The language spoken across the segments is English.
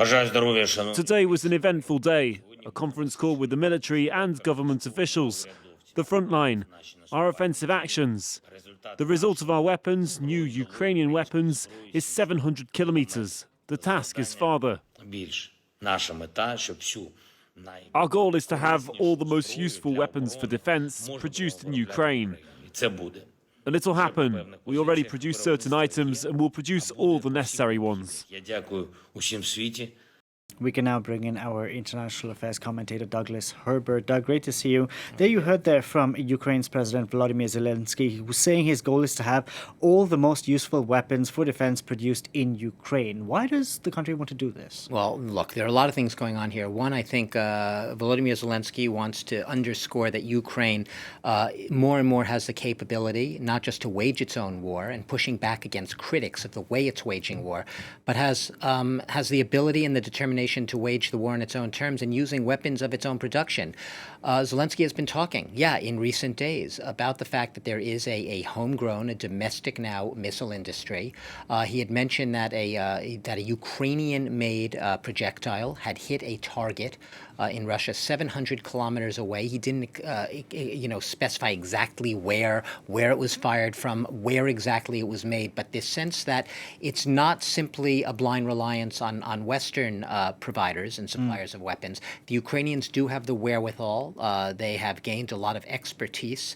Today was an eventful day, a conference call with the military and government officials. The front line, our offensive actions. The result of our weapons, new Ukrainian weapons, is 700 kilometres. The task is farther. Our goal is to have all the most useful weapons for defence produced in Ukraine. And it'll happen. We already produce certain items and will produce all the necessary ones. We can now bring in our international affairs commentator, Douglas Herbert. Doug, great to see you. There you heard there from Ukraine's President Volodymyr Zelensky, who was saying his goal is to have all the most useful weapons for defense produced in Ukraine. Why does the country want to do this? Well, look, there are a lot of things going on here. One, I think Volodymyr Zelensky wants to underscore that Ukraine more and more has the capability not just to wage its own war and pushing back against critics of the way it's waging war, but has the ability and the determination to wage the war on its own terms and using weapons of its own production. Zelensky has been talking, in recent days about the fact that there is a homegrown, a domestic now missile industry. He had mentioned that a Ukrainian-made projectile had hit a target in Russia 700 kilometers away. He didn't, specify exactly where it was fired from, where exactly it was made, but this sense that it's not simply a blind reliance on Western providers and suppliers of weapons. The Ukrainians do have the wherewithal. They have gained a lot of expertise,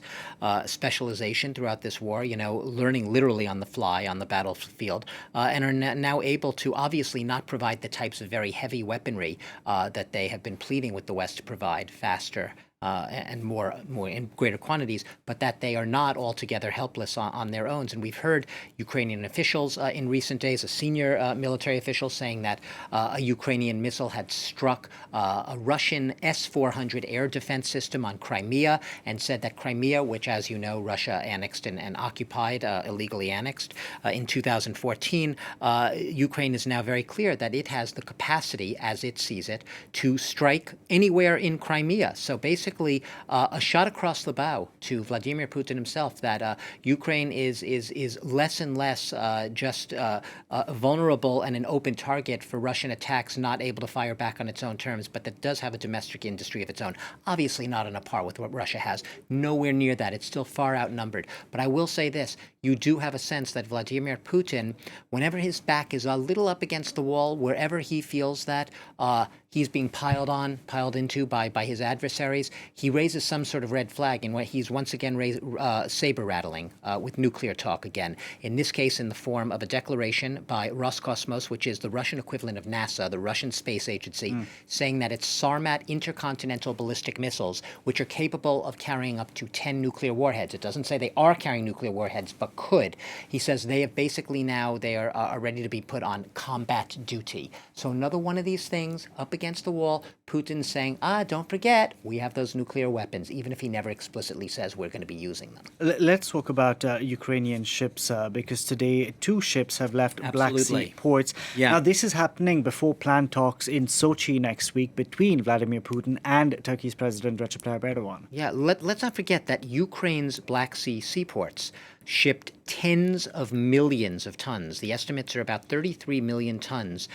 specialization throughout this war, learning literally on the fly on the battlefield, and are now able to obviously not provide the types of very heavy weaponry that they have been pleading with the West to provide faster and more in greater quantities, but that they are not altogether helpless on their own. And we've heard Ukrainian officials in recent days, a senior military official saying that a Ukrainian missile had struck a Russian S-400 air defense system on Crimea, and said that Crimea, which, as you know, Russia annexed and occupied, illegally annexed in 2014, Ukraine is now very clear that it has the capacity, as it sees it, to strike anywhere in Crimea. So basically, a shot across the bow to Vladimir Putin himself that Ukraine is less and less just vulnerable and an open target for Russian attacks, not able to fire back on its own terms, but that does have a domestic industry of its own. Obviously not on a par with what Russia has. Nowhere near that. It's still far outnumbered. But I will say this. You do have a sense that Vladimir Putin, whenever his back is a little up against the wall, wherever he feels that he's being piled into by his adversaries, he raises some sort of red flag, and he's once again saber rattling with nuclear talk again. In this case, in the form of a declaration by Roscosmos, which is the Russian equivalent of NASA, the Russian space agency, saying that its Sarmat intercontinental ballistic missiles, which are capable of carrying up to 10 nuclear warheads. It doesn't say they are carrying nuclear warheads, but could. He says they have basically now, they are ready to be put on combat duty. So another one of these things up against the wall, Putin saying, don't forget, we have those nuclear weapons, even if he never explicitly says we're going to be using them. Let's talk about Ukrainian ships, because today 2 ships have left Black Sea ports. Yeah. Now, this is happening before planned talks in Sochi next week between Vladimir Putin and Turkey's President Recep Tayyip Erdogan. Yeah, let's not forget that Ukraine's Black Sea seaports shipped tens of millions of tons. The estimates are about 33 million tons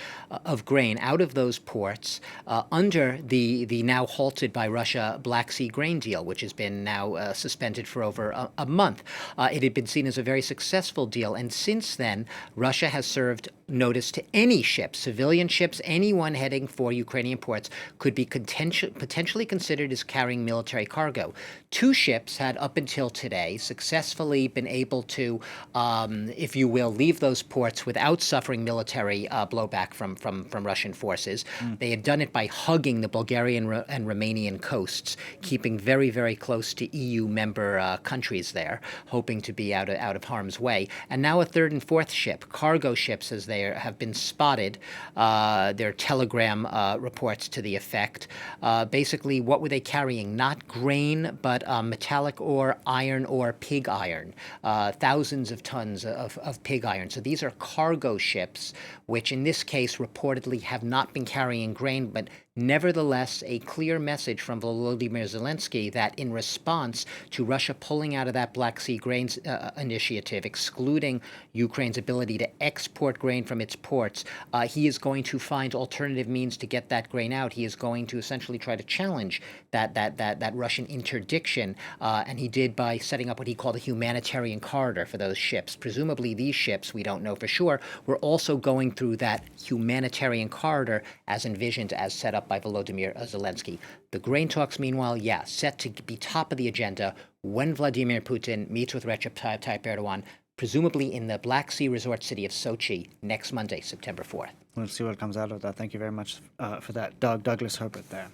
of grain out of those ports under the now halted by Russia Black Sea grain deal, which has been now suspended for over a month. It had been seen as a very successful deal, and since then, Russia has served notice to any ship, civilian ships, anyone heading for Ukrainian ports could be potentially considered as carrying military cargo. 2 ships had up until today successfully been able to, if you will, leave those ports without suffering military blowback from Russian forces. They had done it by hugging the Bulgarian and Romanian coasts, keeping very, very close to EU member countries there, hoping to be out of harm's way. And now a 3rd and 4th ship, cargo ships as they have been spotted. There are telegram reports to the effect. Basically, what were they carrying? Not grain, but metallic ore, iron ore, pig iron. Thousands of tons of pig iron. So these are cargo ships, which in this case reportedly have not been carrying grain, but Nevertheless, a clear message from Volodymyr Zelensky that in response to Russia pulling out of that Black Sea grains initiative, excluding Ukraine's ability to export grain from its ports, he is going to find alternative means to get that grain out. He is going to essentially try to challenge that Russian interdiction, and he did by setting up what he called a humanitarian corridor for those ships. Presumably these ships, we don't know for sure, were also going through that humanitarian corridor as envisioned, as set up by Volodymyr Zelensky. The grain talks, meanwhile, set to be top of the agenda when Vladimir Putin meets with Recep Tayyip Erdogan, presumably in the Black Sea resort city of Sochi next Monday, September 4th. We'll see what comes out of that. Thank you very much for that, Douglas Herbert there.